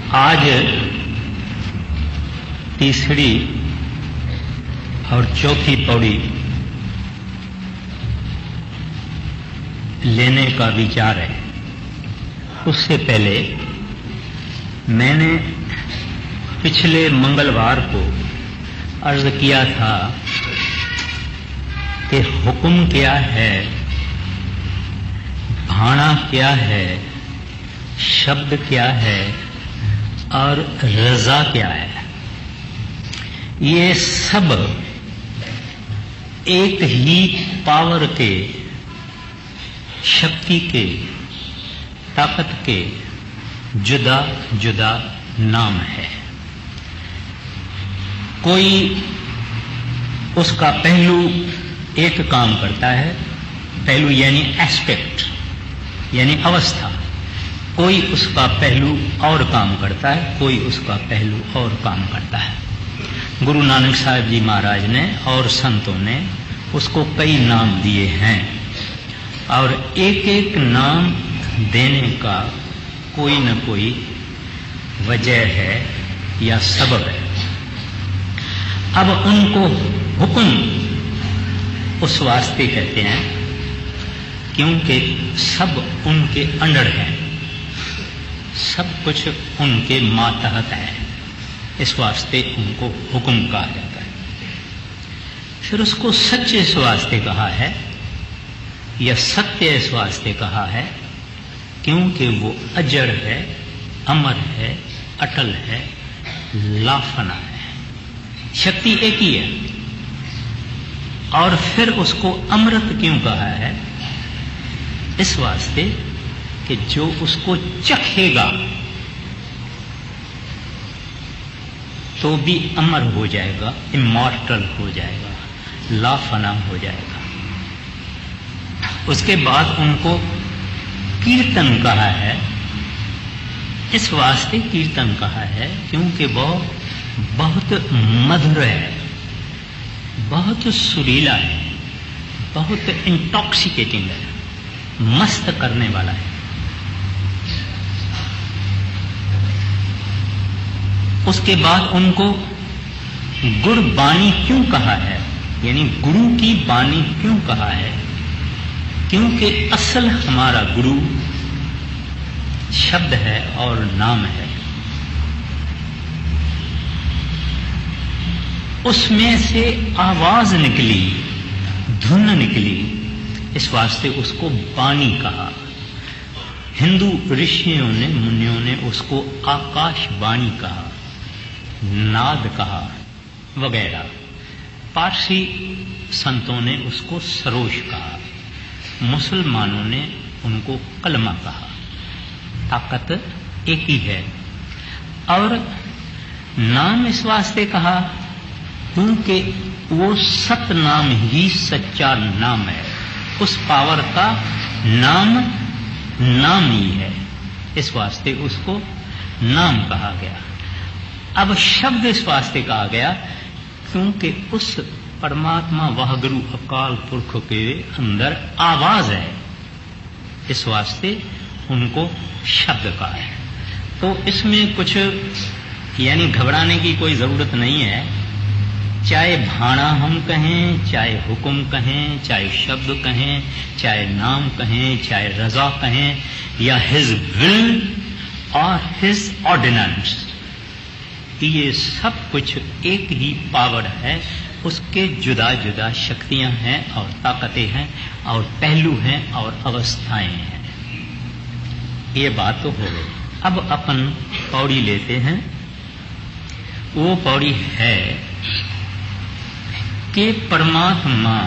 आज तीसरी और चौथी पौड़ी लेने का विचार है। उससे पहले मैंने पिछले मंगलवार को अर्ज किया था कि हुक्म क्या है, भाणा क्या है, शब्द क्या है और रजा क्या है। ये सब एक ही पावर के, शक्ति के, ताकत के जुदा जुदा नाम है। कोई उसका पहलू एक काम करता है, पहलू यानी एस्पेक्ट यानी अवस्था। कोई उसका पहलू और काम करता है, कोई उसका पहलू और काम करता है। गुरु नानक साहब जी महाराज ने और संतों ने उसको कई नाम दिए हैं और एक एक नाम देने का कोई न कोई वजह है या सबब है। अब उनको हुक्म उस वास्ते कहते हैं क्योंकि सब उनके अंडर है, सब कुछ उनके मातहत है, इस वास्ते उनको हुक्म कहा जाता है। फिर उसको सच इस वास्ते कहा है या सत्य इस वास्ते कहा है क्योंकि वो अजड़ है, अमर है, अटल है, लाफना है, शक्ति एक ही है। और फिर उसको अमृत क्यों कहा है? इस वास्ते कि जो उसको चखेगा तो भी अमर हो जाएगा, इमॉर्टल हो जाएगा, लाफना हो जाएगा। उसके बाद उनको कीर्तन कहा है। इस वास्ते कीर्तन कहा है क्योंकि वह बहुत मधुर है, बहुत सुरीला है, बहुत इंटॉक्सिकेटिंग है, मस्त करने वाला है। उसके बाद उनको गुरबाणी क्यों कहा है, यानी गुरु की बाणी क्यों कहा है? क्योंकि असल हमारा गुरु शब्द है और नाम है। उसमें से आवाज निकली, धुन निकली, इस वास्ते उसको बाणी कहा। हिंदू ऋषियों ने, मुनियों ने उसको आकाशवाणी कहा, नाद कहा वगैरह। पारसी संतों ने उसको सरोश कहा, मुसलमानों ने उनको कलमा कहा। ताकत एक ही है। और नाम इस वास्ते कहा क्योंकि वो सत नाम ही सच्चा नाम है। उस पावर का नाम नाम ही है, इस वास्ते उसको नाम कहा गया। अब शब्द इस वास्ते कहा गया क्योंकि उस परमात्मा वह गुरु अकाल पुरख के अंदर आवाज है, इस वास्ते उनको शब्द कहा है। तो इसमें कुछ यानी घबराने की कोई जरूरत नहीं है। चाहे भाणा हम कहें, चाहे हुक्म कहें, चाहे शब्द कहें, चाहे नाम कहें, चाहे रजा कहें, या हिज विल और हिज ऑर्डिनेंस, ये सब कुछ एक ही पावर है। उसके जुदा जुदा शक्तियां हैं और ताकतें हैं और पहलू हैं और अवस्थाएं हैं। ये बात तो हो गई। अब अपन पौड़ी लेते हैं। वो पौड़ी है कि परमात्मा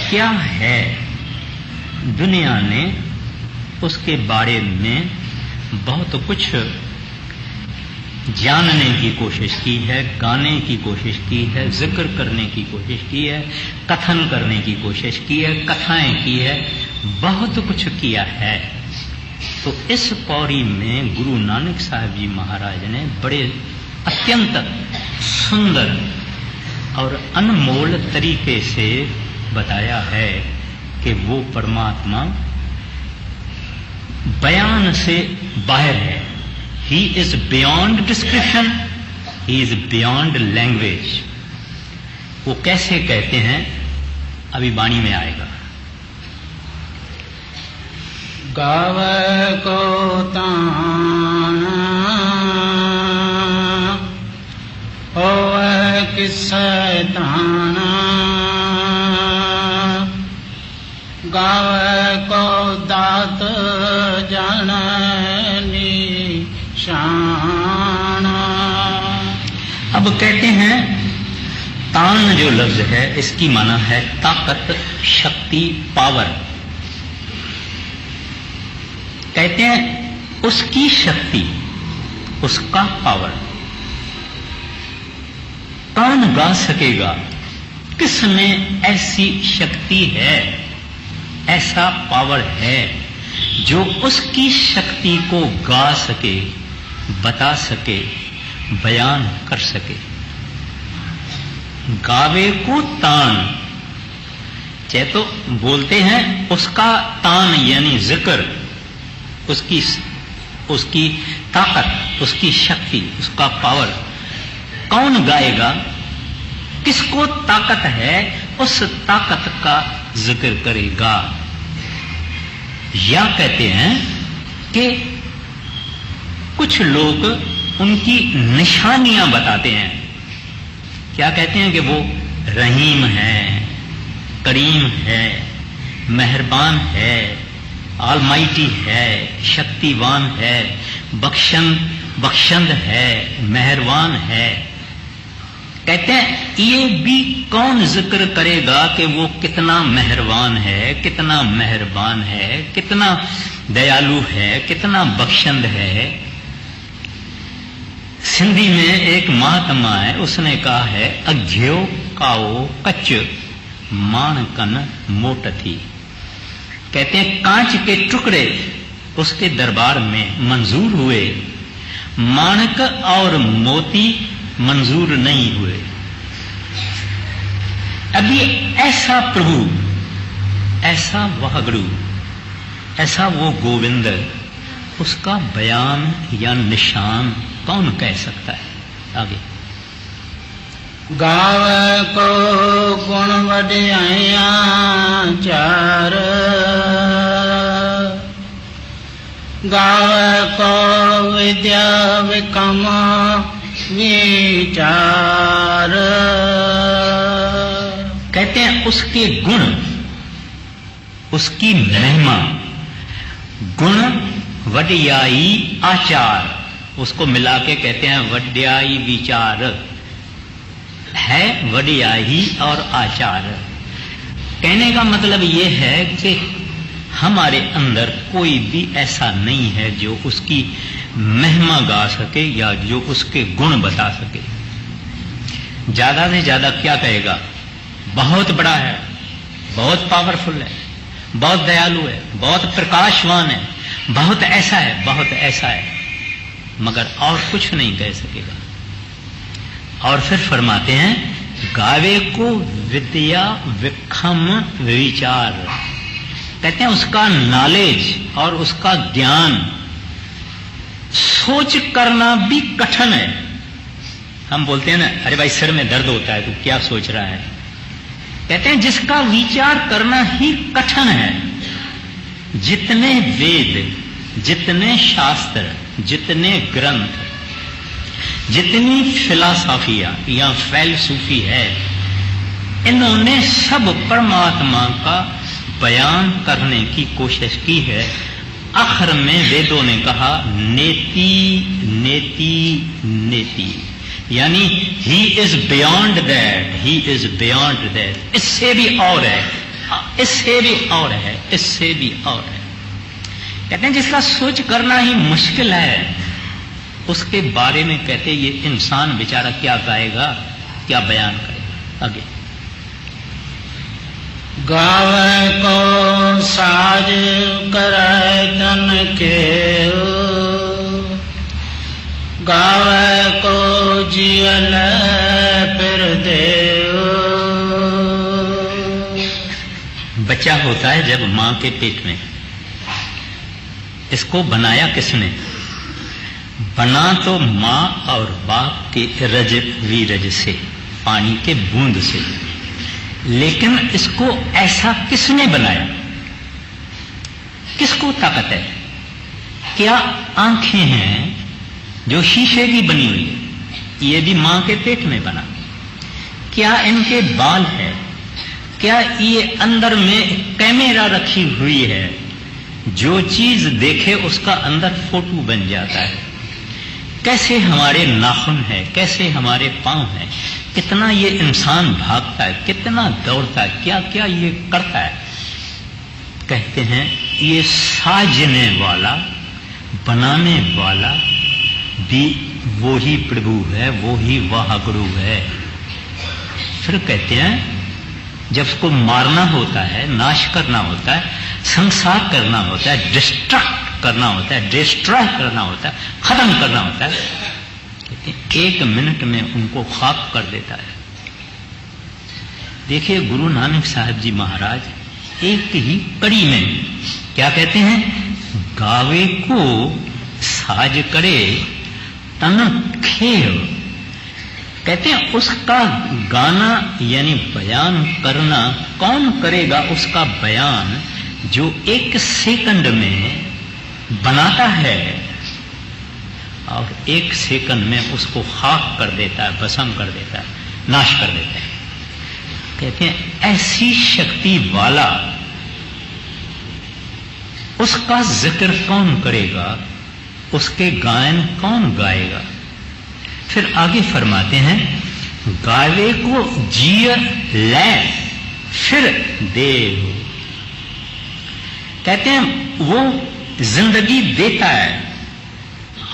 क्या है। दुनिया ने उसके बारे में बहुत कुछ जानने की कोशिश की है, गाने की कोशिश की है, जिक्र करने की कोशिश की है, कथन करने की कोशिश की है, कथाएं की है, बहुत कुछ किया है। तो इस पौड़ी में गुरु नानक साहब जी महाराज ने बड़े अत्यंत सुंदर और अनमोल तरीके से बताया है कि वो परमात्मा बयान से बाहर है, he is beyond description, he is beyond language. वो कैसे कहते हैं अभी वाणी में आएगा। गावे को ताना होवे किस्से ताना, गावे को दात जननी शाना। अब कहते हैं तान जो लफ्ज है इसकी माना है ताकत, शक्ति, पावर। कहते हैं उसकी शक्ति, उसका पावर। तान गा सकेगा, किस में ऐसी शक्ति है, ऐसा पावर है जो उसकी शक्ति को गा सके, बता सके, बयान कर सके। गावे को तान, चाहे तो बोलते हैं उसका तान यानी जिक्र, उसकी ताकत, उसकी शक्ति, उसका पावर। कौन गाएगा, किसको ताकत है, उस ताकत का जिक्र करेगा। या कहते हैं कि कुछ लोग उनकी निशानियां बताते हैं। क्या कहते हैं कि वो रहीम है, करीम है, मेहरबान है, ऑलमाइटी है, शक्तिवान है, बख्शंद है, मेहरबान है। कहते हैं ये भी कौन जिक्र करेगा कि वो कितना मेहरबान है, कितना मेहरबान है, कितना दयालु है, कितना बख्शंद है। सिंधी में एक महात्मा है, उसने कहा है अघ्यो काओ कच माणकन मोट थी। कहते हैं कांच के टुकड़े उसके दरबार में मंजूर हुए, माणक और मोती मंजूर नहीं हुए। अभी ऐसा प्रभु, ऐसा वाहगुरु, ऐसा वो गोविंद, उसका बयान या निशान कौन कह सकता है। आगे गावे को गुण वडियाइया चार, गावे को विद्या विकम विचार। कहते हैं उसके गुण, उसकी महिमा, गुण वडियाई आचार, उसको मिला के कहते हैं वड्याई विचार है, वड्याई और आचार। कहने का मतलब यह है कि हमारे अंदर कोई भी ऐसा नहीं है जो उसकी महिमा गा सके या जो उसके गुण बता सके। ज्यादा से ज्यादा क्या कहेगा, बहुत बड़ा है, बहुत पावरफुल है, बहुत दयालु है, बहुत प्रकाशवान है, बहुत ऐसा है, बहुत ऐसा है, मगर और कुछ नहीं कह सकेगा। और फिर फरमाते हैं गावे को विद्या विखम विचार। कहते हैं उसका नॉलेज और उसका ज्ञान, सोच करना भी कठिन है। हम बोलते हैं ना, अरे भाई सिर में दर्द होता है, तो क्या सोच रहा है। कहते हैं जिसका विचार करना ही कठिन है। जितने वेद, जितने शास्त्र, जितने ग्रंथ, जितनी फिलॉसफियां या फैलसूफी है, इन्होंने सब परमात्मा का बयान करने की कोशिश की है। आखिर में वेदों ने कहा नेति नेति नेति, यानी he is beyond that, he is beyond that. इससे भी और है, इससे भी और है, इससे भी और है। कहते हैं जिसका सोच करना ही मुश्किल है, उसके बारे में कहते ये इंसान बेचारा क्या गाएगा, क्या बयान करेगा। आगे गावे को साज करे तन के, गावे को जियल फिर देव। बच्चा होता है जब मां के पेट में, इसको बनाया किसने, बना तो माँ और बाप के रज वीरज से, पानी के बूंद से, लेकिन इसको ऐसा किसने बनाया? किसको ताकत है? क्या आंखें हैं जो शीशे की बनी हुई है? ये भी मां के पेट में बना। क्या इनके बाल है? क्या ये अंदर में कैमरा रखी हुई है, जो चीज देखे उसका अंदर फोटो बन जाता है? कैसे हमारे नाखून है, कैसे हमारे पांव है, कितना ये इंसान भागता है, कितना दौड़ता है, क्या क्या ये करता है। कहते हैं ये साजने वाला, बनाने वाला भी वो ही प्रभु है, वो ही वाहगुरु है। फिर कहते हैं जब उसको मारना होता है, नाश करना होता है, संसार करना होता है, डिस्ट्रक्ट करना होता है, डिस्ट्रॉय करना होता है, खत्म करना होता है, कहते हैं 1 मिनट में उनको खाक कर देता है। देखिए गुरु नानक साहब जी महाराज एक ही कड़ी में क्या कहते हैं? गावे को साज करे तन खेल। कहते हैं उसका गाना यानी बयान करना कौन करेगा? उसका बयान जो 1 सेकंड में बनाता है और 1 सेकंड में उसको खाक कर देता है, भस्म कर देता है, नाश कर देता है। कहते हैं ऐसी शक्ति वाला उसका जिक्र कौन करेगा? उसके गायन कौन गाएगा? फिर आगे फरमाते हैं गावे को जिय ले फिर देव। कहते हैं वो जिंदगी देता है।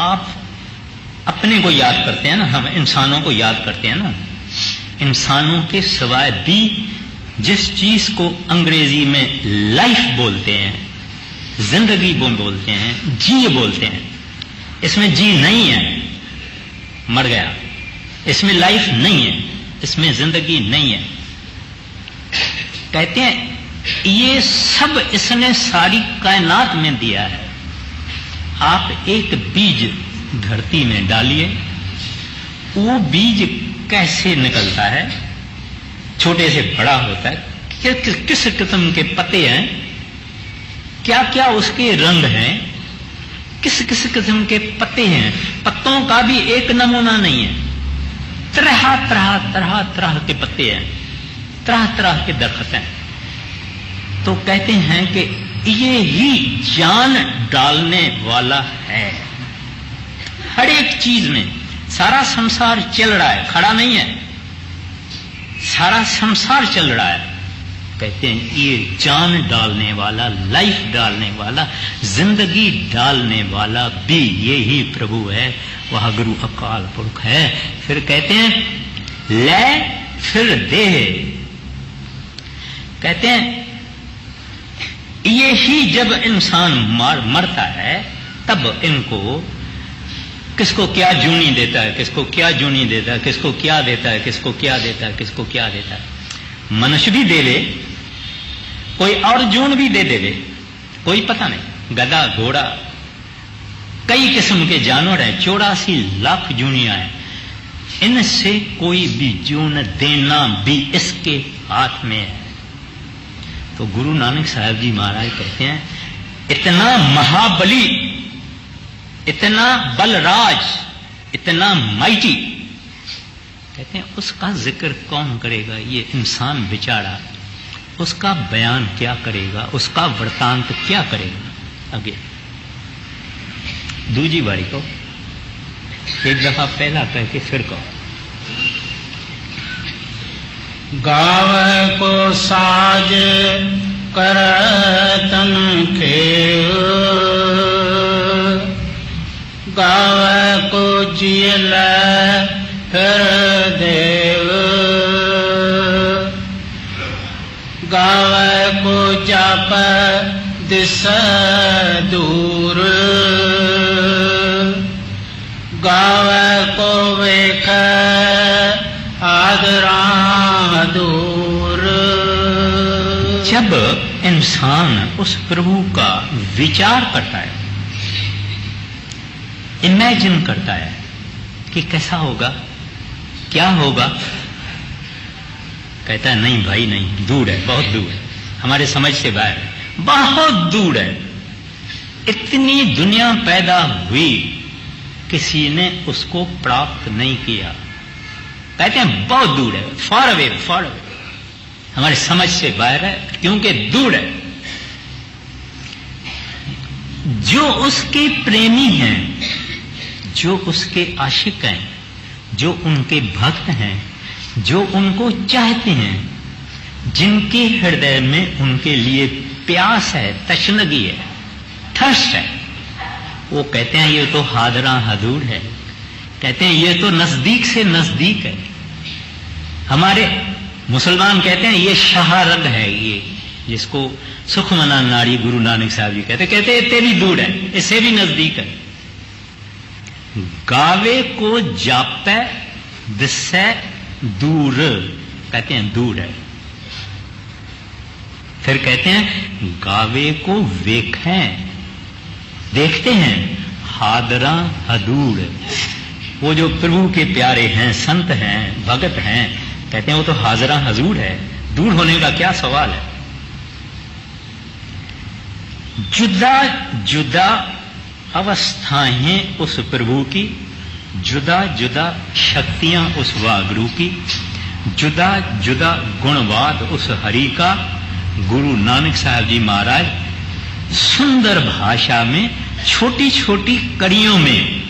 आप अपने को याद करते हैं ना, हम इंसानों को याद करते हैं ना, इंसानों के सिवाय भी जिस चीज को अंग्रेजी में लाइफ बोलते हैं, जिंदगी बोलते हैं, जी बोलते हैं, इसमें जी नहीं है, मर गया। इसमें लाइफ नहीं है, इसमें जिंदगी नहीं है। कहते हैं ये सब इसने सारी कायनात में दिया है। आप एक बीज धरती में डालिए, वो बीज कैसे निकलता है, छोटे से बड़ा होता है, किस किस्म के पत्ते हैं, क्या क्या उसके रंग हैं, किस किस किस्म के पत्ते हैं, पत्तों का भी एक नमूना नहीं है। तरह तरह तरह तरह के पत्ते हैं, तरह तरह के दरख्त हैं। तो कहते हैं कि ये ही जान डालने वाला है हर एक चीज में। सारा संसार चल रहा है, खड़ा नहीं है, सारा संसार चल रहा है। कहते हैं ये जान डालने वाला, लाइफ डालने वाला, जिंदगी डालने वाला भी यही प्रभु है, वह गुरु अकाल पुरख है। फिर कहते हैं ले फिर दे। कहते हैं ये ही जब इंसान मरता है तब इनको किसको क्या जूनी देता है, किसको क्या जूनी देता है, किसको क्या देता है, किसको क्या देता है, किसको क्या देता है। मनुष्य भी दे दे, कोई और जून भी दे दे, कोई पता नहीं। गधा, घोड़ा, कई किस्म के जानवर हैं, 84 लाख जूनियां हैं। इनसे कोई भी जून देना भी इसके हाथ में है। तो गुरु नानक साहब जी महाराज कहते हैं इतना महाबली, इतना बलराज, इतना माइटी, कहते हैं उसका जिक्र कौन करेगा? ये इंसान बेचारा, उसका बयान क्या करेगा, उसका वृतांत क्या करेगा? आगे दूजी बारी को एक दफा पहला कह के फिर कहो। गाव को साज कर तन खेव, गाव को जियल फिर देव, गाव को जाप दिस दूर, गाव को वेख आदरा दूर। जब इंसान उस प्रभु का विचार करता है, इमेजिन करता है कि कैसा होगा, क्या होगा। कहता है नहीं भाई नहीं, दूर है, बहुत दूर है, हमारे समझ से बाहर है, बहुत दूर है। इतनी दुनिया पैदा हुई, किसी ने उसको प्राप्त नहीं किया। कहते हैं बहुत दूर है, फॉर अवे, फॉर अवे, हमारे समझ से बाहर है, क्योंकि दूर है। जो उसके प्रेमी हैं, जो उसके आशिक हैं, जो उनके भक्त हैं, जो उनको चाहते हैं, जिनके हृदय में उनके लिए प्यास है, तशनगी है, थर्स्ट है, वो कहते हैं ये तो हादरा हदूर है। कहते हैं ये तो नजदीक से नजदीक है। हमारे मुसलमान कहते हैं ये शहारग है, ये जिसको सुखमना नारी गुरु नानक साहब जी कहते हैं इतने भी दूर है, इससे भी नजदीक है। गावे को जापे दिस्से दूर, कहते हैं दूर है। फिर कहते हैं गावे को वेखें, देखते हैं, हादरा हदूर, वो जो प्रभु के प्यारे हैं, संत हैं, भगत हैं, कहते हैं वो तो हाजरा हजूर है, दूर होने का क्या सवाल है। जुदा जुदा अवस्थाएं उस प्रभु की, जुदा जुदा शक्तियां उस वागुरु की, जुदा जुदा गुणवाद उस हरि का। गुरु नानक साहब जी महाराज सुंदर भाषा में, छोटी छोटी कड़ियों में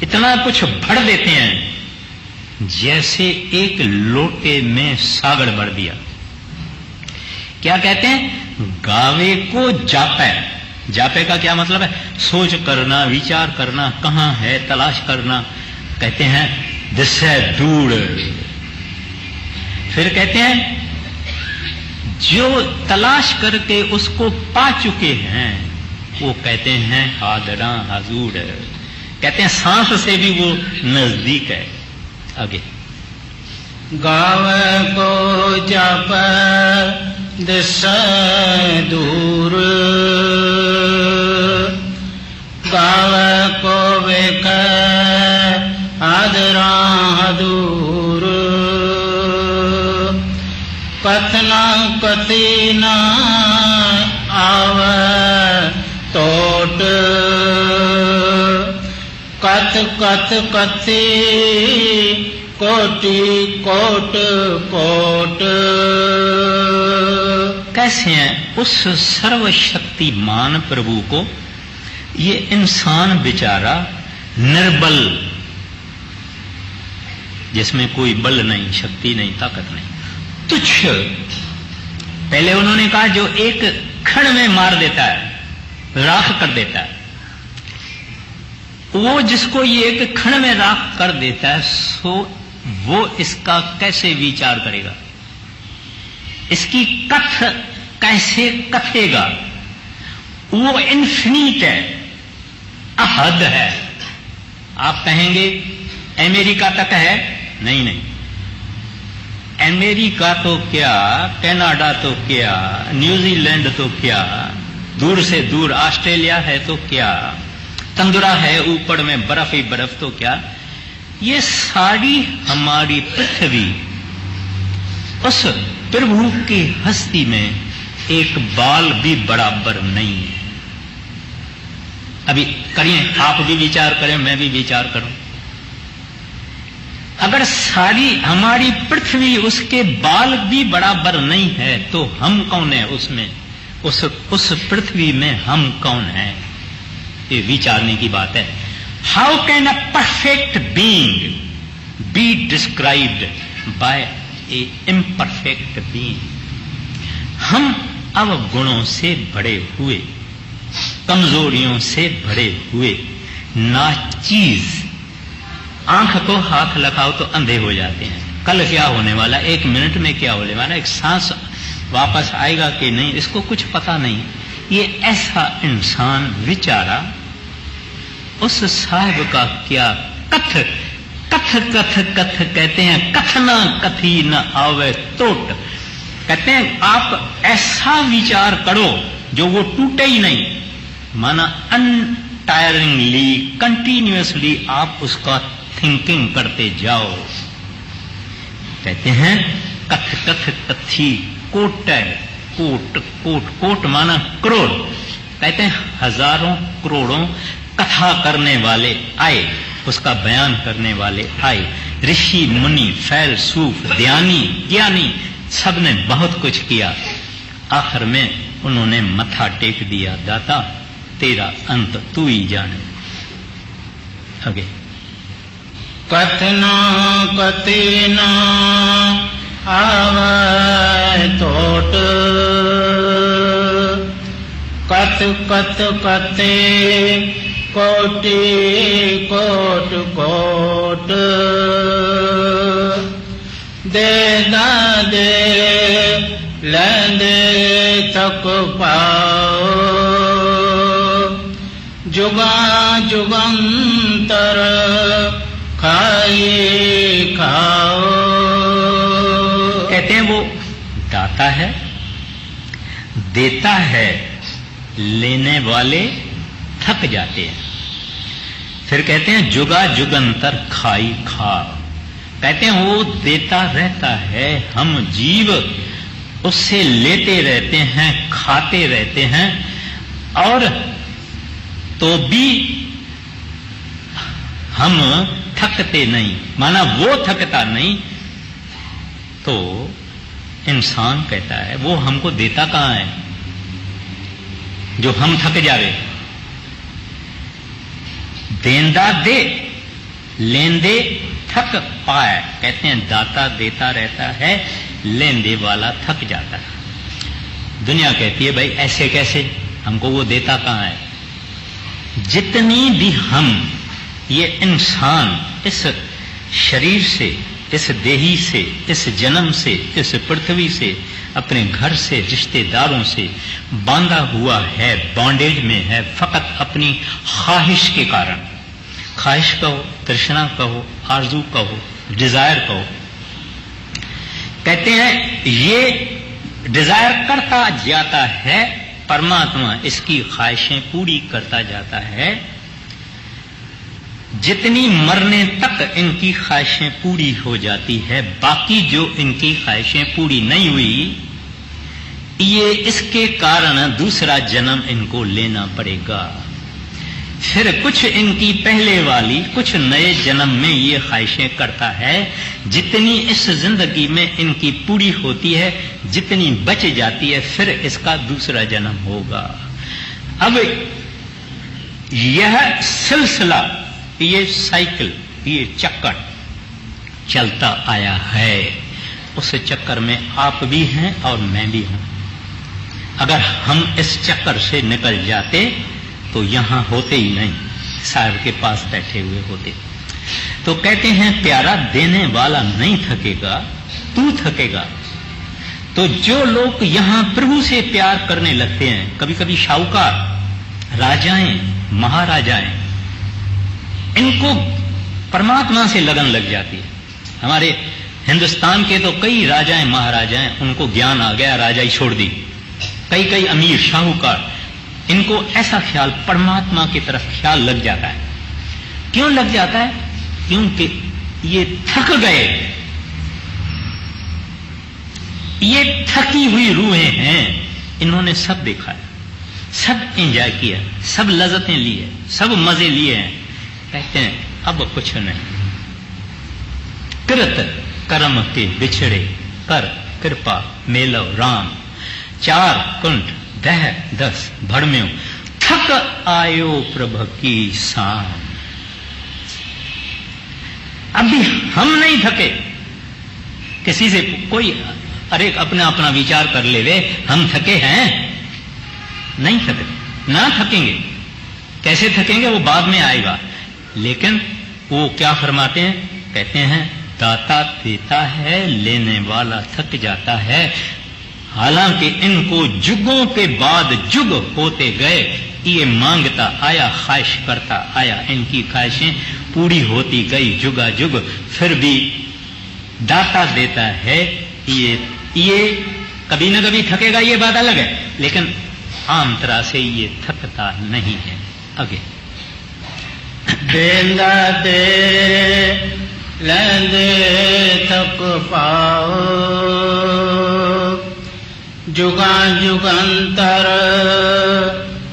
इतना कुछ भर देते हैं जैसे एक लोटे में सागर भर दिया। क्या कहते हैं? गावे को जापे। जापे का क्या मतलब है? सोच करना, विचार करना, कहां है तलाश करना। कहते हैं दिशा दूर। फिर कहते हैं जो तलाश करके उसको पा चुके हैं वो कहते हैं हादरा हजूर। कहते हैं सांस से भी वो नजदीक है। आगे गावे को जाप दिशा दूर, गावे को वेख आदरा दूर, कथना कथी न आवे टोट, कथ कथ कथी कोटि कोट कोट। कैसे हैं उस सर्वशक्तिमान प्रभु को ये इंसान बेचारा निर्बल, जिसमें कोई बल नहीं, शक्ति नहीं, ताकत नहीं, तुच्छ। पहले उन्होंने कहा जो एक क्षण में मार देता है, राख कर देता है, वो जिसको ये एक क्षण में राख कर देता है, सो वो इसका कैसे विचार करेगा, इसकी कथ कैसे कथेगा। वो इन्फिनिट है, अहद है। आप कहेंगे अमेरिका तक है, नहीं नहीं, अमेरिका तो क्या, कनाडा तो क्या, न्यूजीलैंड तो क्या, दूर से दूर ऑस्ट्रेलिया है तो क्या, तंदुरा है ऊपर में बर्फ ही बर्फ तो क्या। ये सारी हमारी पृथ्वी उस प्रभु की हस्ती में एक बाल भी बराबर नहीं है। अभी करिए, आप भी विचार करें, मैं भी विचार करूं। अगर सारी हमारी पृथ्वी उसके बाल भी बराबर नहीं है तो हम कौन है उसमें, उस पृथ्वी में हम कौन है? ये विचारने की बात है। How can a perfect being be described bye A imperfect being? हम अवगुणों से भरे हुए, कमजोरियों से भरे हुए नाचीज, आंख को हाथ लगाओ तो अंधे हो जाते हैं। कल क्या होने वाला, एक मिनट में क्या होने वाला, एक सांस वापस आएगा कि नहीं, इसको कुछ पता नहीं। ये ऐसा इंसान बेचारा, उस साहिब का क्या कथ कथ कथ कथ कहते हैं, कथना कथी न आवे टोट। कहते हैं आप ऐसा विचार करो जो वो टूटे ही नहीं, माना अनटायरिंगली कंटिन्यूअसली आप उसका थिंकिंग करते जाओ। कहते हैं कथ कथ कथी कोट कोट कोट कोट माना करोड़। कहते हैं हजारों करोड़ों कथा करने वाले आए, उसका बयान करने वाले आए, ऋषि मुनि फैलसूफ ध्यानी ज्ञानी सबने बहुत कुछ किया। आखिर में उन्होंने मथा टेक दिया, दाता तेरा अंत तू ही जाने। आगे कथना कथेना आवे तोट, कथ कथ कथे कोटि कोट कोट, दे ना दे लेंदे थक पाओ, जुगा जुगंतर खाए खाओ। कहते हैं वो दाता है, देता है, लेने वाले थक जाते हैं। फिर कहते हैं जुगा जुगंतर खाई खा। कहते हैं वो देता रहता है, हम जीव उससे लेते रहते हैं, खाते रहते हैं, और तो भी हम थकते नहीं, माना वो थकता नहीं। तो इंसान कहता है वो हमको देता कहां है जो हम थक जावे। देंदा दे लेंदे थक पाए। कहते हैं दाता देता रहता है, लेंदे वाला थक जाता है। दुनिया कहती है भाई ऐसे कैसे, हमको वो देता कहां है। जितनी भी हम ये इंसान इस शरीर से, इस देही से, इस जन्म से, इस पृथ्वी से, अपने घर से, रिश्तेदारों से बांधा हुआ है, बॉन्डेज में है, फकत अपनी ख्वाहिश के कारण। ख्वाहिश कहो, तृष्णा कहो, आरजू कहो, डिजायर कहो। कहते हैं ये डिजायर करता जाता है, परमात्मा इसकी ख्वाहिशें पूरी करता जाता है। जितनी मरने तक इनकी ख्वाहिशें पूरी हो जाती है, बाकी जो इनकी ख्वाहिशें पूरी नहीं हुई, ये इसके कारण दूसरा जन्म इनको लेना पड़ेगा। फिर कुछ इनकी पहले वाली, कुछ नए जन्म में ये ख्वाहिशें करता है। जितनी इस जिंदगी में इनकी पूरी होती है, जितनी बच जाती है, फिर इसका दूसरा जन्म होगा। अब यह सिलसिला, ये साइकिल, ये चक्कर चलता आया है। उस चक्कर में आप भी हैं और मैं भी हूं। अगर हम इस चक्कर से निकल जाते तो यहां होते ही नहीं, साहब के पास बैठे हुए होते। तो कहते हैं प्यारा देने वाला नहीं थकेगा, तू थकेगा। तो जो लोग यहां प्रभु से प्यार करने लगते हैं, कभी कभी शाहूकार, राजाएं, महाराजाएं, इनको परमात्मा से लगन लग जाती है। हमारे हिंदुस्तान के तो कई राजाएं महाराजाएं, उनको ज्ञान आ गया, राजाई छोड़ दी। कई कई अमीर शाहूकार, इनको ऐसा ख्याल, परमात्मा की तरफ ख्याल लग जाता है। क्यों लग जाता है? क्योंकि ये थक गए, ये थकी हुई रूहें हैं। इन्होंने सब देखा है, सब एंजॉय किया, सब लज्जतें ली है, सब मजे लिए हैं। कहते हैं अब कुछ नहीं। कृत कर्म के बिछड़े कर कृपा मेलव राम, 4 कुंठ दह 10 भड़म्यो थक आयो प्रभु की शाम। अभी हम नहीं थके। किसी से कोई अरे अपना अपना विचार कर ले वे, हम थके हैं? नहीं थके, ना थकेंगे। कैसे थकेंगे वो बाद में आएगा। लेकिन वो क्या फरमाते हैं? कहते हैं दाता देता है, लेने वाला थक जाता है। हालांकि इनको जुगों के बाद जुग होते गए, ये मांगता आया, ख्वाहिश करता आया, इनकी ख्वाहिशें पूरी होती गई जुगा जुग। फिर भी दाता देता है। ये कभी न कभी थकेगा, ये बात अलग है, लेकिन आम तरह से ये थकता नहीं है। आगे देंदा दे लेंदे थक पाओ जुगां जुगंतर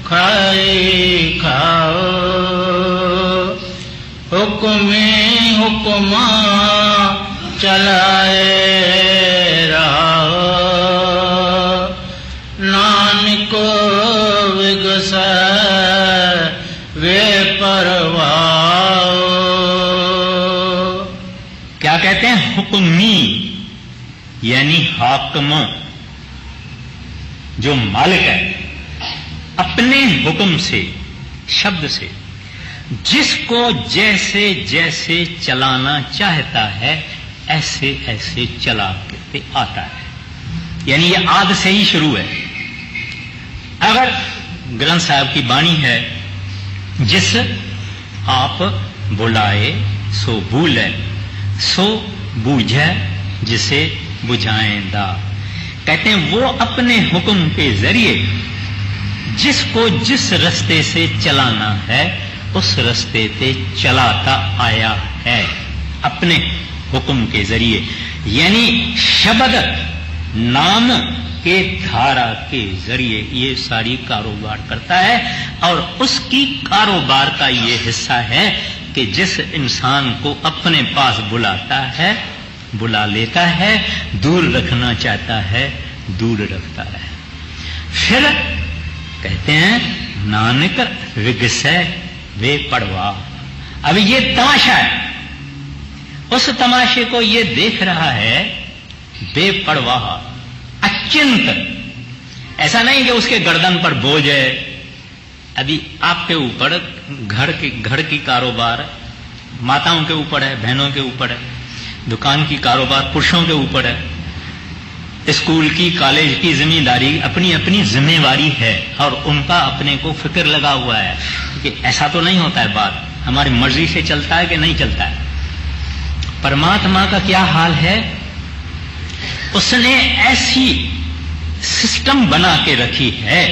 खाए खाओ हुक्मे हुक्मा चलाए रहो नानक विगस वे परवाओ। क्या कहते हैं? हुक्मी यानी हाकम, जो मालिक है, अपने हुक्म से, शब्द से जिसको जैसे जैसे चलाना चाहता है ऐसे ऐसे चला के आता है। यानी ये आद से ही शुरू है। अगर ग्रंथ साहब की वाणी है, जिस आप बुलाए सो भूले, सो बूझे जिसे बुझाएंदा। कहते हैं वो अपने हुक्म के जरिए जिसको जिस रास्ते से चलाना है उस रास्ते से चलाता आया है अपने हुक्म के जरिए। यानी शब्द नाम के धारा के जरिए ये सारी कारोबार करता है। और उसकी कारोबार का ये हिस्सा है कि जिस इंसान को अपने पास बुलाता है, बुला लेता है, दूर रखना चाहता है, दूर रखता है। फिर कहते हैं नानक विगसै वे पड़वा। अब ये तमाशा है, उस तमाशे को ये देख रहा है बेपरवाह, अचिंत। ऐसा नहीं कि उसके गर्दन पर बोझ है। अभी आपके ऊपर घर की कारोबार माताओं के ऊपर है, बहनों के ऊपर है, दुकान की कारोबार पुरुषों के ऊपर है, स्कूल की कॉलेज की जिम्मेदारी अपनी अपनी जिम्मेवारी है और उनका अपने को फिक्र लगा हुआ है कि ऐसा तो नहीं होता है, बात हमारी मर्जी से चलता है कि नहीं चलता है। परमात्मा का क्या हाल है? उसने ऐसी सिस्टम बना के रखी है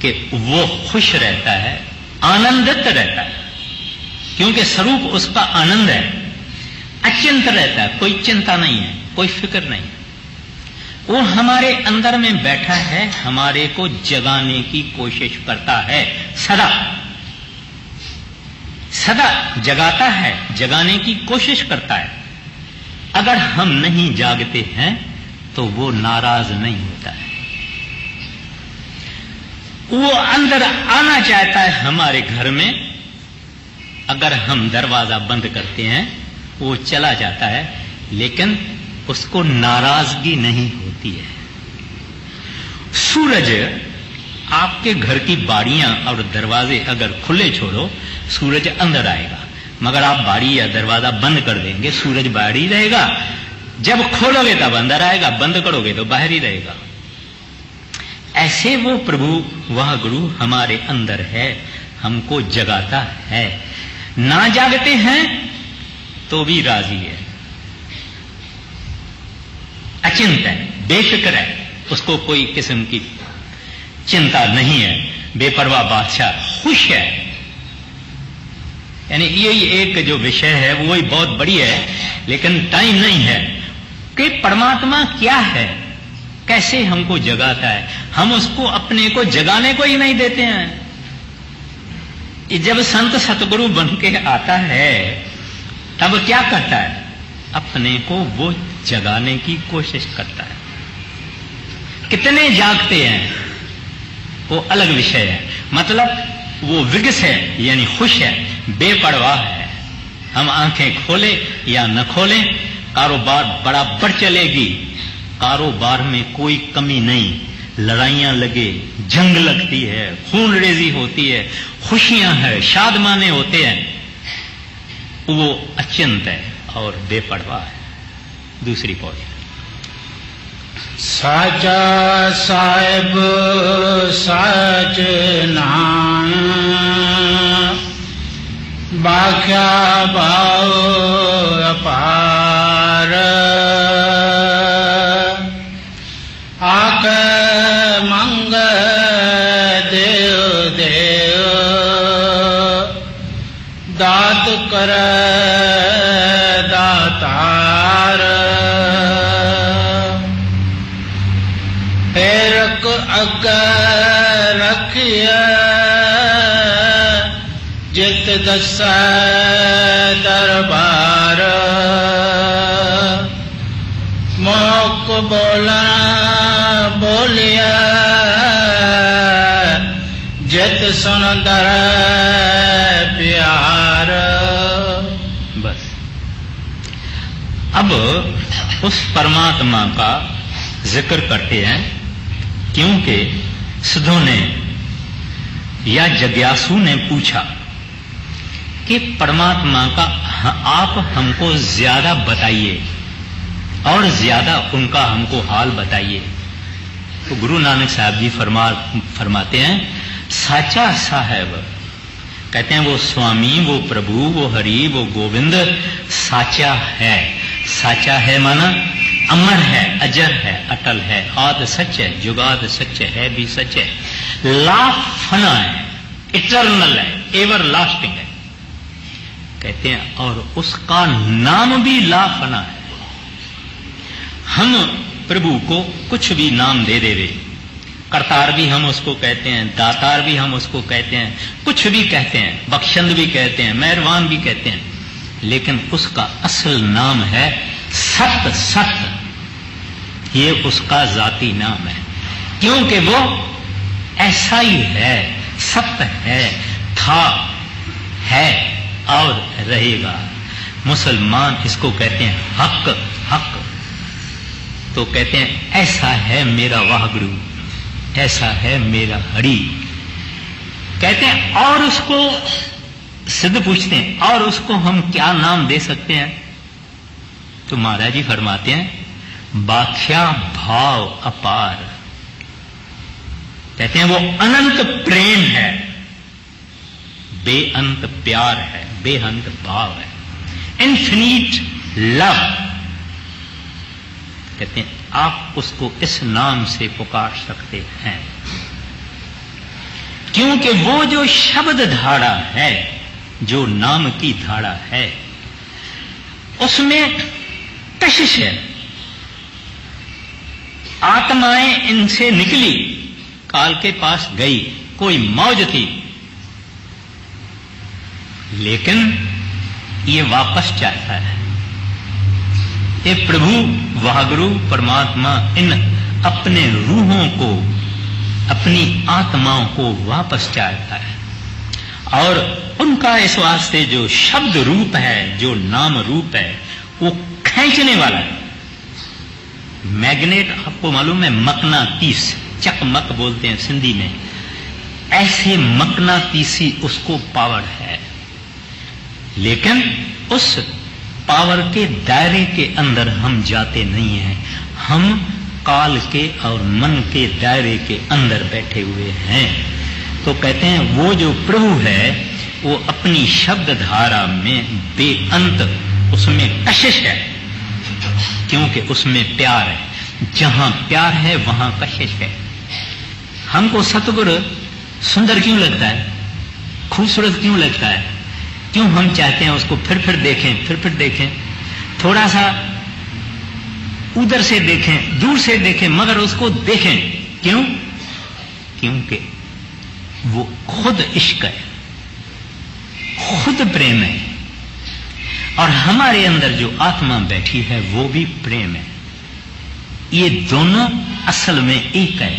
कि वो खुश रहता है, आनंदित रहता है, क्योंकि स्वरूप उसका आनंद है। अचिंत रहता है, कोई चिंता नहीं है, कोई फिक्र नहीं है। वो हमारे अंदर में बैठा है, हमारे को जगाने की कोशिश करता है, सदा सदा जगाता है, जगाने की कोशिश करता है। अगर हम नहीं जागते हैं तो वो नाराज नहीं होता है, वो अंदर आना चाहता है हमारे घर में। अगर हम दरवाजा बंद करते हैं वो चला जाता है, लेकिन उसको नाराजगी नहीं होती है। सूरज, आपके घर की बाड़ियां और दरवाजे अगर खुले छोड़ो सूरज अंदर आएगा, मगर आप बाड़ी या दरवाजा बंद कर देंगे सूरज बाहर ही रहेगा। जब खोलोगे तब अंदर आएगा, बंद करोगे तो बाहर ही रहेगा। ऐसे वो प्रभु, वह गुरु हमारे अंदर है, हमको जगाता है। ना जागते हैं तो भी राजी है, अचिंत है, बेफिक्र है, उसको कोई किस्म की चिंता नहीं है, बेपरवाह बादशाह, खुश है। यानी यही एक जो विषय है वो ही बहुत बड़ी है, लेकिन टाइम नहीं है कि परमात्मा क्या है, कैसे हमको जगाता है। हम उसको अपने को जगाने को ही नहीं देते हैं। जब संत सतगुरु बन के आता है तब क्या करता है? अपने को वो जगाने की कोशिश करता है। कितने जागते हैं वो अलग विषय है, मतलब वो विगस है यानी खुश है, बेपरवाह है। हम आंखें खोले या न खोलें, कारोबार बराबर चलेगी, कारोबार में कोई कमी नहीं। लड़ाइयां लगे, जंग लगती है, खून रेजी होती है, खुशियां है, शादमाने होते हैं, वो अचिंत है और बेपरवाह है। दूसरी पौड़ी, साचा साहिब साच नाम बाख्या भाव अपार आक मंग देव देव दात कर दातार फेरक अग रखिए जित दस दरबार मोक बोला बोलिया जित सुन दर प्यार। बस अब उस परमात्मा का जिक्र करते हैं, क्योंकि सिद्धों ने या जिज्ञासु ने पूछा कि परमात्मा का आप हमको ज्यादा बताइए और ज्यादा उनका हमको हाल बताइए। तो गुरु नानक साहब जी फरमाते हैं, साचा साहेब, कहते हैं वो स्वामी, वो प्रभु, वो हरि, वो गोविंद साचा है। साचा है माना अमर है, अजर है, अटल है, आद सच है, जुगाद सच है भी सच है, लाफना है, इटर्नल है, एवर लास्टिंग है। कहते हैं और उसका नाम भी लाफना है। हम प्रभु को कुछ भी नाम दे दे, करतार भी हम उसको कहते हैं, दातार भी हम उसको कहते हैं, कुछ भी कहते हैं, बख्शंद भी कहते हैं, मेहरबान भी कहते हैं, लेकिन उसका असल नाम है सत्य। सत्य ये उसका जाती नाम है, क्योंकि वो ऐसा ही है, सत्य है, था, है और रहेगा। मुसलमान इसको कहते हैं हक। हक तो कहते हैं ऐसा है मेरा वाहगुरु, ऐसा है मेरा हरि। कहते हैं और उसको सिद्ध पूछते हैं और उसको हम क्या नाम दे सकते हैं? तो महाराज जी फरमाते हैं बाख्या भाव अपार। कहते हैं वो अनंत प्रेम है, बेअंत प्यार है, बेअंत भाव है, इन्फिनिट लव। कहते हैं आप उसको इस नाम से पुकार सकते हैं, क्योंकि वो जो शब्द धारा है, जो नाम की धारा है, उसमें कशिश है। आत्माएं इनसे निकली, काल के पास गई, कोई मौज थी, लेकिन ये वापस चाहता है। ये प्रभु वाहगुरु परमात्मा इन अपने रूहों को, अपनी आत्माओं को वापस चाहता है, और उनका इस वास्ते जो शब्द रूप है, जो नाम रूप है, वो खींचने वाला है। मैग्नेट आपको मालूम है, मकनातीस, चकमक बोलते हैं सिंधी में, ऐसे मकनातीसी उसको पावर है, लेकिन उस पावर के दायरे के अंदर हम जाते नहीं हैं। हम काल के और मन के दायरे के अंदर बैठे हुए हैं। तो कहते हैं वो जो प्रभु है वो अपनी शब्द धारा में बेअंत, उसमें कशिश है, क्योंकि उसमें प्यार है। जहां प्यार है वहां कशिश है। हमको सतगुरु सुंदर क्यों लगता है, खूबसूरत क्यों लगता है? क्यों हम चाहते हैं उसको फिर देखें, फिर देखें, थोड़ा सा उधर से देखें, दूर से देखें, मगर उसको देखें। क्यों? क्योंकि वो खुद इश्क है, खुद प्रेम है, और हमारे अंदर जो आत्मा बैठी है वो भी प्रेम है। ये दोनों असल में एक है।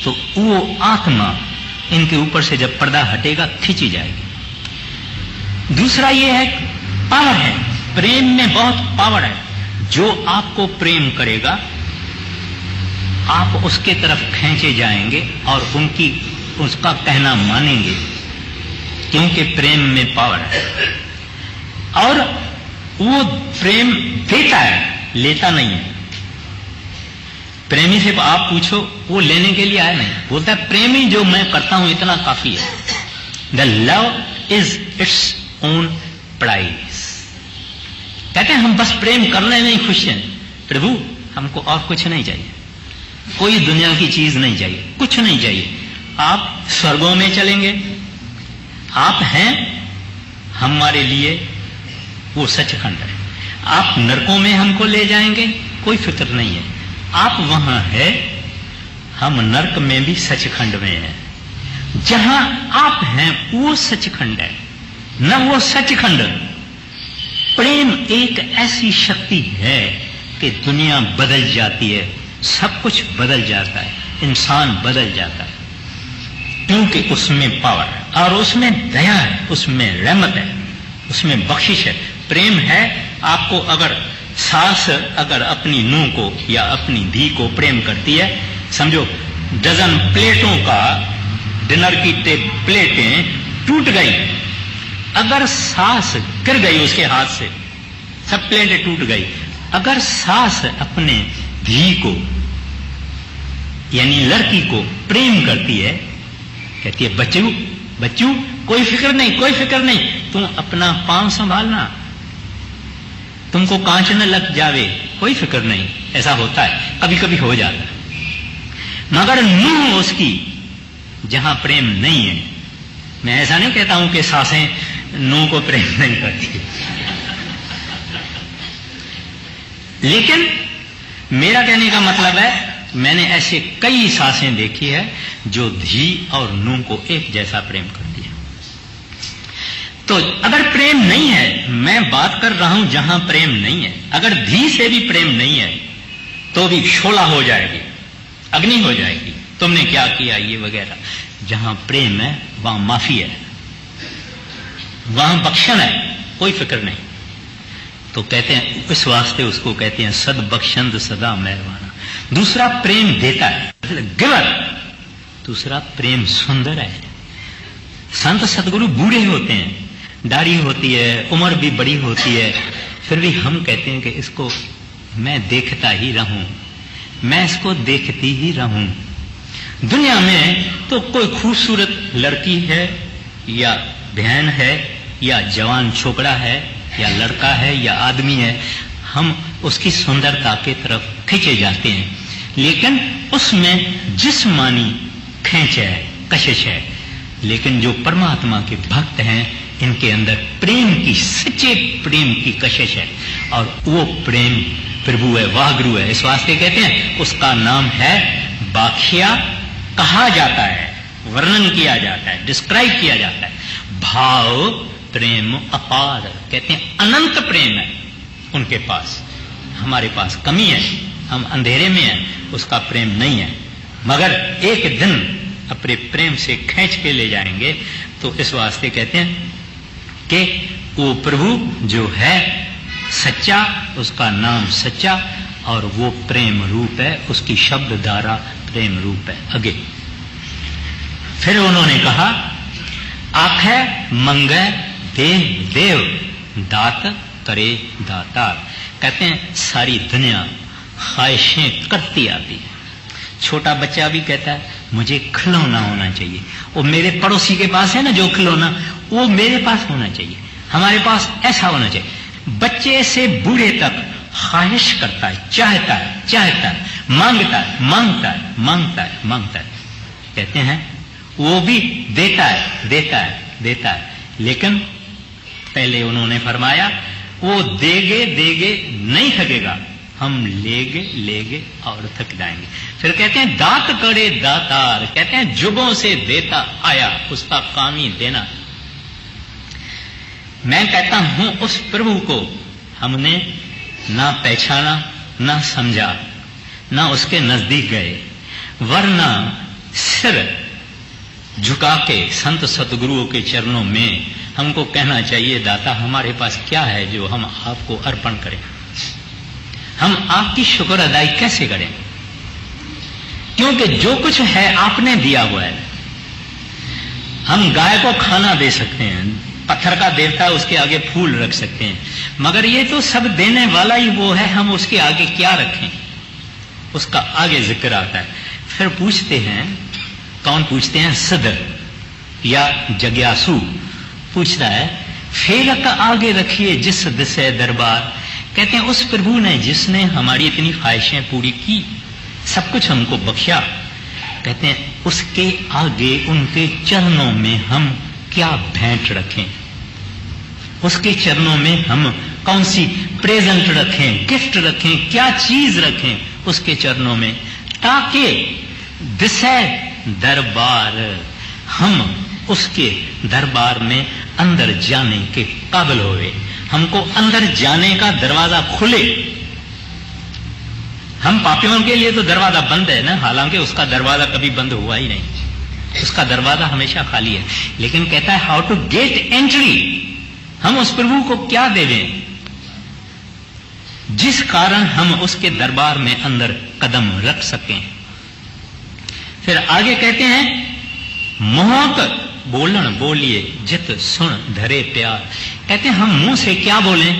तो वो आत्मा इनके ऊपर से जब पर्दा हटेगा खींची जाएगी। दूसरा ये है पावर है, प्रेम में बहुत पावर है। जो आपको प्रेम करेगा आप उसके तरफ खींचे जाएंगे और उसका कहना मानेंगे, क्योंकि प्रेम में पावर है। और वो प्रेम देता है, लेता नहीं है। प्रेमी से आप पूछो, वो लेने के लिए आया नहीं, बोलता है प्रेमी जो मैं करता हूं इतना काफी है। The love is its own price. कहते हैं हम बस प्रेम करने में ही खुश हैं। प्रभु हमको और कुछ नहीं चाहिए, कोई दुनिया की चीज नहीं चाहिए, कुछ नहीं चाहिए। आप स्वर्गों में चलेंगे, आप हैं हमारे लिए वो सचखंड है। आप नरकों में हमको ले जाएंगे, कोई फिक्र नहीं है, आप वहां है, हम नरक में भी सचखंड में हैं। जहां आप हैं वो सचखंड है, न वो सचखंड। प्रेम एक ऐसी शक्ति है कि दुनिया बदल जाती है, सब कुछ बदल जाता है, इंसान बदल जाता है, क्योंकि उसमें पावर है और उसमें दया है, उसमें रहमत है, उसमें बख्शिश है, प्रेम है। आपको अगर सास अगर अपनी नूह को या अपनी धी को प्रेम करती है, समझो डजन प्लेटों का डिनर की प्लेटें टूट गई, अगर सास गिर गई उसके हाथ से, सब प्लेटें टूट गई, अगर सास अपने धी को यानी लड़की को प्रेम करती है, कहती है बच्चू बच्चू कोई फिक्र नहीं, कोई फिक्र नहीं, तुम अपना पांव संभालना, तुमको कांच न लग जावे, कोई फिक्र नहीं। ऐसा होता है, कभी कभी हो जाता है। मगर नूह उसकी जहां प्रेम नहीं है, मैं ऐसा नहीं कहता हूं कि सासें नूह को प्रेम नहीं करती, लेकिन मेरा कहने का मतलब है मैंने ऐसे कई सासें देखी है जो धी और नूह को एक जैसा प्रेम करती है। तो अगर प्रेम नहीं है, मैं बात कर रहा हूं जहां प्रेम नहीं है, अगर धी से भी प्रेम नहीं है तो भी शोला हो जाएगी, अग्नि हो जाएगी, तुमने क्या किया ये वगैरह। जहां प्रेम है वहां माफी है, वहां बख्शन है, कोई फिक्र नहीं। तो कहते हैं इस वास्ते उसको कहते हैं सद बख्शंद सदा मेहरबाना। दूसरा प्रेम देता है, गिवर। दूसरा प्रेम सुंदर है। संत सदगुरु बूढ़े होते हैं, दाढ़ी होती है, उम्र भी बड़ी होती है, फिर भी हम कहते हैं कि इसको मैं देखता ही रहूं, मैं इसको देखती ही रहूं। दुनिया में तो कोई खूबसूरत लड़की है या बहन है या जवान छोकरा है या लड़का है या आदमी है, हम उसकी सुंदरता के तरफ खींचे जाते हैं, लेकिन उसमें जिस्मानी खींच है, कशिश है। लेकिन जो परमात्मा के भक्त हैं, इनके अंदर प्रेम की, सच्चे प्रेम की कशिश है, और वो प्रेम प्रभु है, वाहगुरु है। इस वास्ते कहते हैं उसका नाम है बाखिया, कहा जाता है, वर्णन किया जाता है, डिस्क्राइब किया जाता है। भाव प्रेम अपार, कहते हैं अनंत प्रेम है उनके पास, हमारे पास कमी है, हम अंधेरे में हैं, उसका प्रेम नहीं है। मगर एक दिन अपने प्रेम से खींच के ले जाएंगे। तो इस वास्ते कहते हैं कि वो प्रभु जो है सच्चा, उसका नाम सच्चा, और वो प्रेम रूप है, उसकी शब्द धारा प्रेम रूप है। आगे फिर उन्होंने कहा आखे मंगे देव देव, दात करे दातार। कहते हैं सारी दुनिया ख्वाहिशें करती आती है। छोटा बच्चा भी कहता है मुझे खिलौना होना चाहिए, वो मेरे पड़ोसी के पास है ना जो खिलौना, वो मेरे पास होना चाहिए, हमारे पास ऐसा होना चाहिए। बच्चे से बूढ़े तक ख्वाहिश करता है, चाहता है, चाहता है, मांगता है, मांगता है, मांगता है, मांगता है। कहते हैं वो भी देता है, देता है, देता है, लेकिन पहले उन्होंने फरमाया वो देगे देगे नहीं थकेगा, हम लेगे लेगे और थक जाएंगे। फिर कहते हैं दात करे दातार, कहते हैं जुगों से देता आया, उसका काम ही देना। मैं कहता हूं उस प्रभु को हमने ना पहचाना, ना समझा, ना उसके नजदीक गए, वरना सिर झुका के संत सतगुरुओं के चरणों में हमको कहना चाहिए दाता हमारे पास क्या है जो हम आपको अर्पण करें, हम आपकी शुक्र अदाई कैसे करें, क्योंकि जो कुछ है आपने दिया हुआ है। हम गाय को खाना दे सकते हैं, पत्थर का देवता उसके आगे फूल रख सकते हैं, मगर ये तो सब देने वाला ही वो है, हम उसके आगे क्या रखें, उसका आगे जिक्र आता है। फिर पूछते हैं, कौन पूछते हैं? सदर या जग्यासु पूछता है फेरक आगे रखिए जिस दिशे दरबार। कहते हैं उस प्रभु ने जिसने हमारी इतनी ख्वाहिशें पूरी की, सब कुछ हमको बख्शा, कहते हैं उसके आगे उनके चरणों में हम क्या भेंट रखें। उसके चरणों में हम कौन सी प्रेजेंट रखें, गिफ्ट रखें, क्या चीज रखें उसके चरणों में, ताकि दिशा दरबार हम उसके दरबार में अंदर जाने के काबिल होवे, हमको अंदर जाने का दरवाजा खुले। हम पापियों के लिए तो दरवाजा बंद है ना, हालांकि उसका दरवाजा कभी बंद हुआ ही नहीं, उसका दरवाजा हमेशा खाली है। लेकिन कहता है हाउ टू गेट एंट्री, हम उस प्रभु को क्या देवें जिस कारण हम उसके दरबार में अंदर कदम रख सकें। फिर आगे कहते हैं मोहक बोलन बोलिए जित सुन धरे प्यार। कहते हैं हम मुंह से क्या बोलें,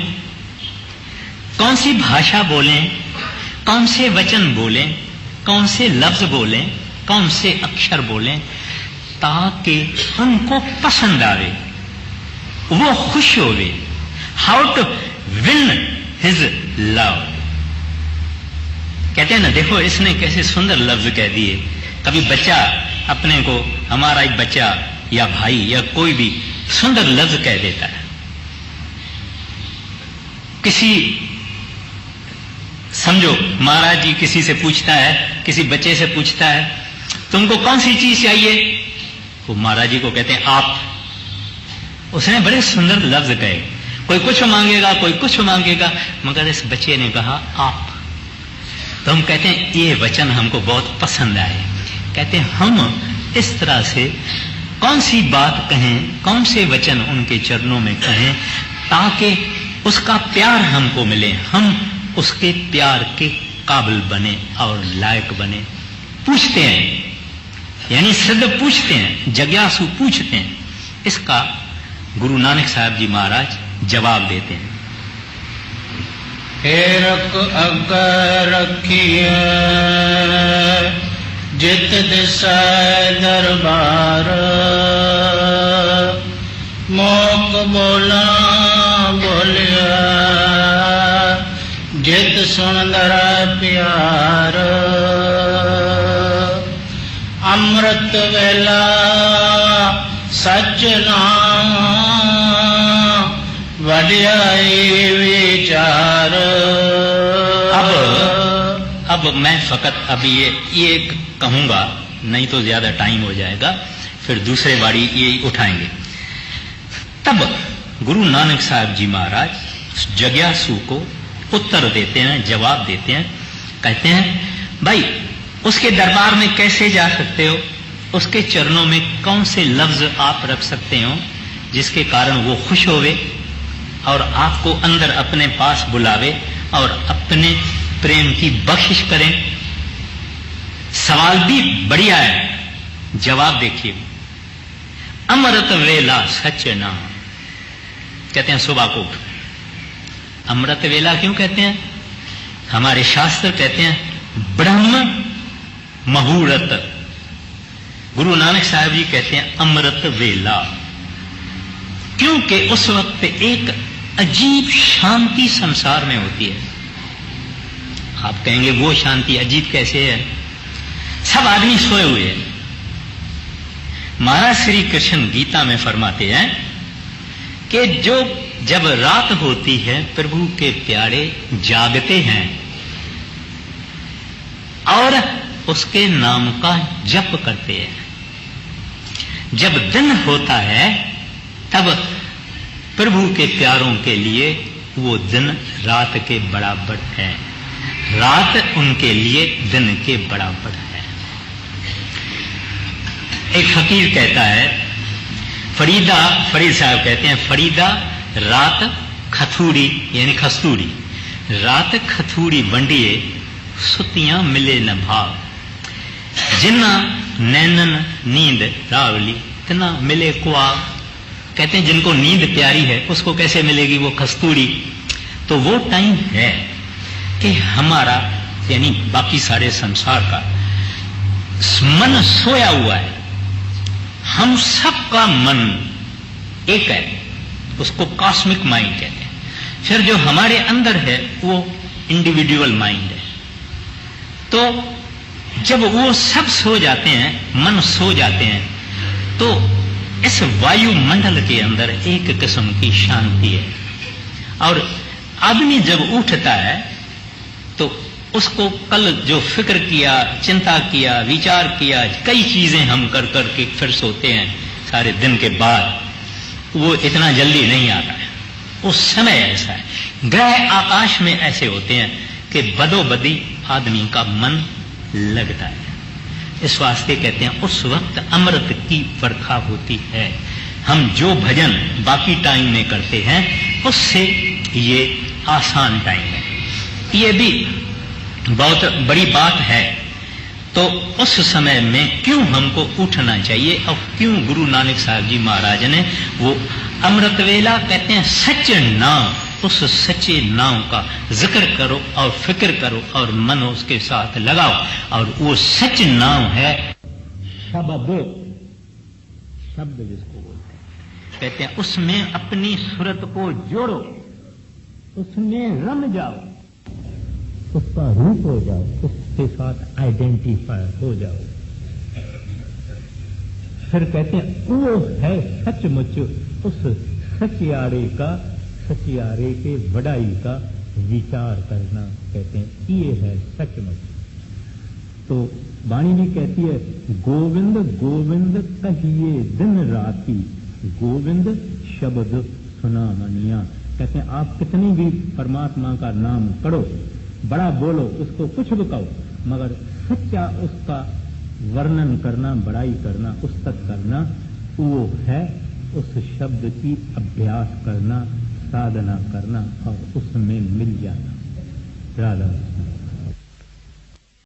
कौन सी भाषा बोलें, कौन से वचन बोलें, कौन से लफ्ज बोलें, कौन से अक्षर बोलें, ताकि उनको पसंद आवे, वो खुश होवे। How to win his love. कहते हैं ना, देखो इसने कैसे सुंदर लफ्ज कह दिए। कभी बच्चा अपने को, हमारा एक बच्चा या भाई या कोई भी सुंदर लफ्ज कह देता है, किसी समझो महाराज जी किसी से पूछता है, किसी बच्चे से पूछता है तुमको कौन सी चीज चाहिए, वो महाराज जी को कहते हैं आप। उसने बड़े सुंदर लफ्ज कहे, कोई कुछ मांगेगा कोई कुछ मांगेगा, मगर इस बच्चे ने कहा आप। तो हम कहते हैं ये वचन हमको बहुत पसंद आए। कहते हैं हम इस तरह से कौन सी बात कहें, कौन से वचन उनके चरणों में कहें, ताकि उसका प्यार हमको मिले, हम उसके प्यार के काबिल बने और लायक बने। पूछते हैं, यानी सिद्ध पूछते हैं, जिज्ञासु पूछते हैं। इसका गुरु नानक साहब जी महाराज जवाब देते हैं। हेरक अगर रखिए जित दिशा दरबार, मोक बोला बोलिया जित सुंदर प्यार। अमृत वेला सच नाम वडियाई विचार। अब मैं फकत अभी ये कहूंगा, नहीं तो ज्यादा टाइम हो जाएगा, फिर दूसरे बारी ये उठाएंगे। तब गुरु नानक साहब जी महाराज जिज्ञासु को उत्तर देते हैं, जवाब देते हैं। कहते हैं भाई उसके दरबार में कैसे जा सकते हो, उसके चरणों में कौन से लफ्ज आप रख सकते हो जिसके कारण वो खुश होवे और आपको अंदर अपने पास बुलावे और अपने प्रेम की बख्शिश करें। सवाल भी बढ़िया है, जवाब देखिए। अमृत वेला सच नाम, कहते हैं सुबह को। अमृत वेला क्यों कहते हैं? हमारे शास्त्र कहते हैं ब्रह्म मुहूर्त। गुरु नानक साहब जी कहते हैं अमृत वेला, क्योंकि उस वक्त एक अजीब शांति संसार में होती है। आप कहेंगे वो शांति अजीब कैसे है? सब आदमी सोए हुए हैं। महाराज श्री कृष्ण गीता में फरमाते हैं कि जब रात होती है प्रभु के प्यारे जागते हैं और उसके नाम का जप करते हैं। जब दिन होता है तब प्रभु के प्यारों के लिए वो दिन रात के बराबर है, रात उनके लिए दिन के बराबर है। एक फकीर कहता है, फरीद साहब कहते हैं, फरीदा रात खथूड़ी यानी खस्तूरी, रात खथूड़ी बंडिए सुतियां मिले न भाव, जिन्ना नैनन नींद रावली तिना मिले कुआब। कहते हैं जिनको नींद प्यारी है उसको कैसे मिलेगी वो खस्तूरी। तो वो टाइम है कि हमारा यानी बाकी सारे संसार का मन सोया हुआ है, हम सबका मन एक है, उसको कॉस्मिक माइंड कहते हैं। फिर जो हमारे अंदर है वो इंडिविजुअल माइंड है। तो जब वो सब सो जाते हैं, मन सो जाते हैं, तो इस वायुमंडल के अंदर एक किस्म की शांति है। और आदमी जब उठता है तो उसको कल जो फिक्र किया, चिंता किया, विचार किया, कई चीजें हम कर करके फिर सोते हैं सारे दिन के बाद, वो इतना जल्दी नहीं आता है। उस समय ऐसा है। ग्रह आकाश में ऐसे होते हैं कि बदोबदी आदमी का मन लगता है। इस वास्ते कहते हैं उस वक्त अमृत की बरखा होती है। हम जो भजन बाकी टाइम में करते हैं उससे ये आसान टाइम है। ये भी बहुत बड़ी बात है। तो उस समय में क्यों हमको उठना चाहिए और क्यों गुरु नानक साहब जी महाराज ने वो अमृत वेला कहते हैं सच नाम, उस सच्चे नाम का जिक्र करो और फिक्र करो और मन उसके साथ लगाओ। और वो सच नाम है शब्द, शब्द जिसको बोलते हैं, कहते हैं उसमें अपनी सूरत को जोड़ो, उसमें रम जाओ, उसका रूप हो जाओ, उसके साथ आइडेंटिफाई हो जाओ। फिर कहते हैं वो है सचमुच उस सचियारे का, सचियारे के वडाई का विचार करना। कहते हैं ये है सचमुच। तो वाणी भी कहती है गोविंद गोविंद कहिए दिन राती, गोविंद शब्द सुना मनिया। कहते हैं आप कितनी भी परमात्मा का नाम पढ़ो, बड़ा बोलो, उसको कुछ भी कहो, मगर सच्चा उसका वर्णन करना, बड़ाई करना, उस्तत करना, वो है उस शब्द की अभ्यास करना, साधना करना और उसमें मिल जाना। राधा